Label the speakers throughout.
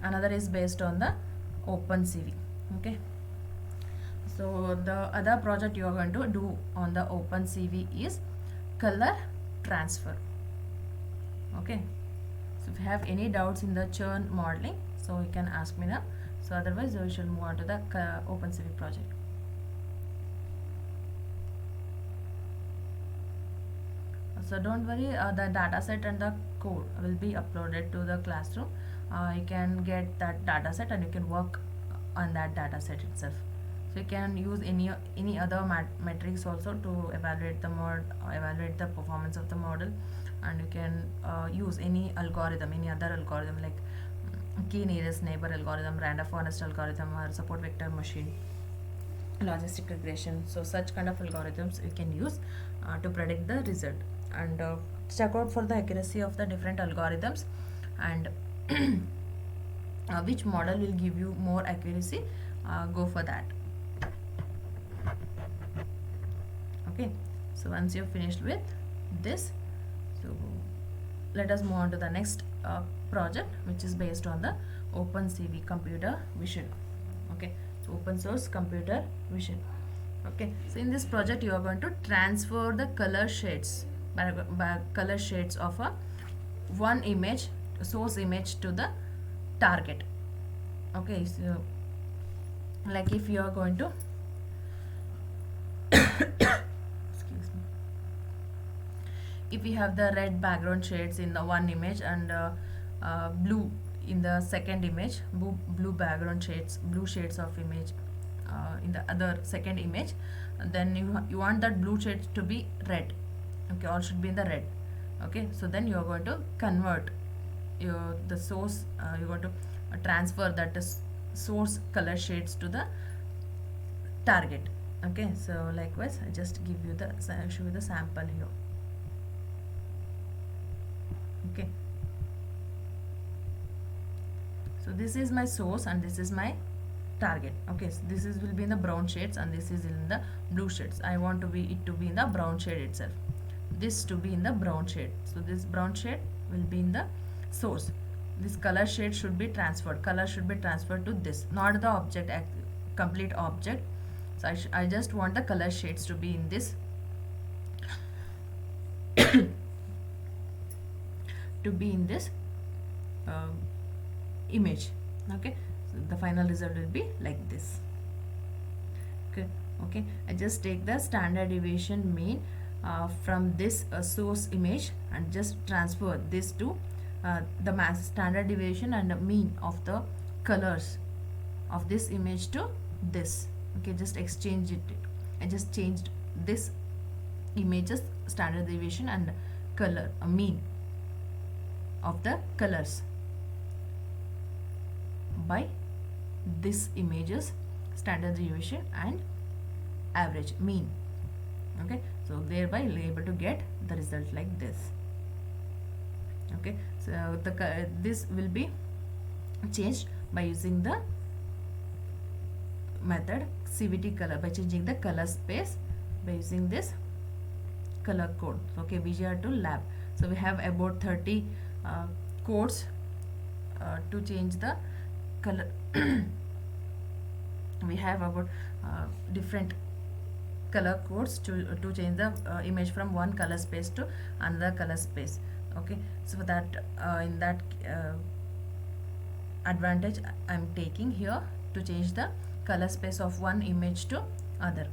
Speaker 1: another is based on the OpenCV. Okay, so the other project you are going to do on the OpenCV is color transfer. Okay, so if you have any doubts in the churn modeling, so you can ask me now. So otherwise we shall move on to the OpenCV project. So don't worry, the dataset and the code will be uploaded to the classroom. You can get that dataset and you can work on that dataset itself. So you can use any other metrics also to evaluate the evaluate the performance of the model, and you can use any algorithm, any other algorithm like key nearest neighbor algorithm, random forest algorithm, or support vector machine, logistic regression. So such kind of algorithms you can use to predict the result, and check out for the accuracy of the different algorithms, and which model will give you more accuracy, go for that. Okay, so once you've finished with this, so let us move on to the next project, which is based on the OpenCV computer vision. Okay, so open source computer vision. Okay, so in this project you are going to transfer the color shades by color shades of a one image, source image, to the target. Okay, so like if you are going to excuse me, if we have the red background shades in the one image and blue in the second image, blue background shades, blue shades of image in the other second image, then you want that blue shades to be red. Okay, all should be in the red. Okay, so then you are going to convert the source, you are going to transfer that source color shades to the target. Okay, so likewise I just give you the show you the sample here. Okay, so this is my source and this is my target. Okay, so this is will be in the brown shades and this is in the blue shades. I want it to be in the brown shade itself, this to be in the brown shade. So this brown shade will be in the source. This color shade should be transferred, color should be transferred to this, not the object, complete object. So I just want the color shades to be in this to be in this image. Okay, so the final result will be like this. Okay, I just take the standard deviation mean from this source image and just transfer this to the mass standard deviation and mean of the colors of this image to this. Okay, just exchange it. I just changed this image's standard deviation and color mean of the colors by this image's standard deviation and average mean. Okay, so thereby you'll be able to get the result like this. Okay, so this will be changed by using the method CVT color, by changing the color space by using this color code. Okay, VGR2 lab. So we have about 30 codes to change the color. We have about different color codes to change the image from one color space to another color space. Okay, so for that in that advantage I'm taking here to change the color space of one image to other.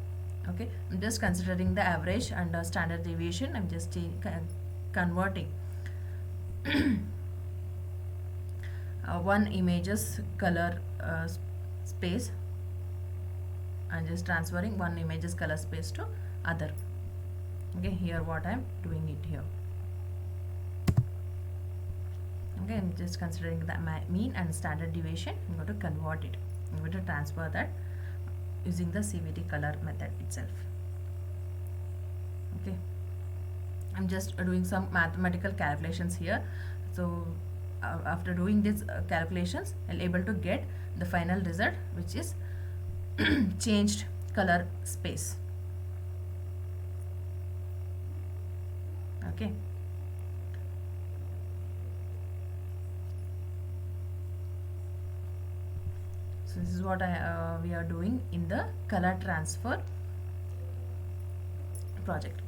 Speaker 1: Okay, I'm just considering the average and standard deviation. I'm just converting one image's color space and just transferring one image's color space to other. Okay, here what I'm doing it here. Okay, I'm just considering the mean and standard deviation. I'm going to convert it. I'm going to transfer that using the CVT color method itself. Okay, I'm just doing some mathematical calculations here. So after doing these calculations, I'll able to get the final result, which is changed color space. Okay, So this is what we are doing in the color transfer project.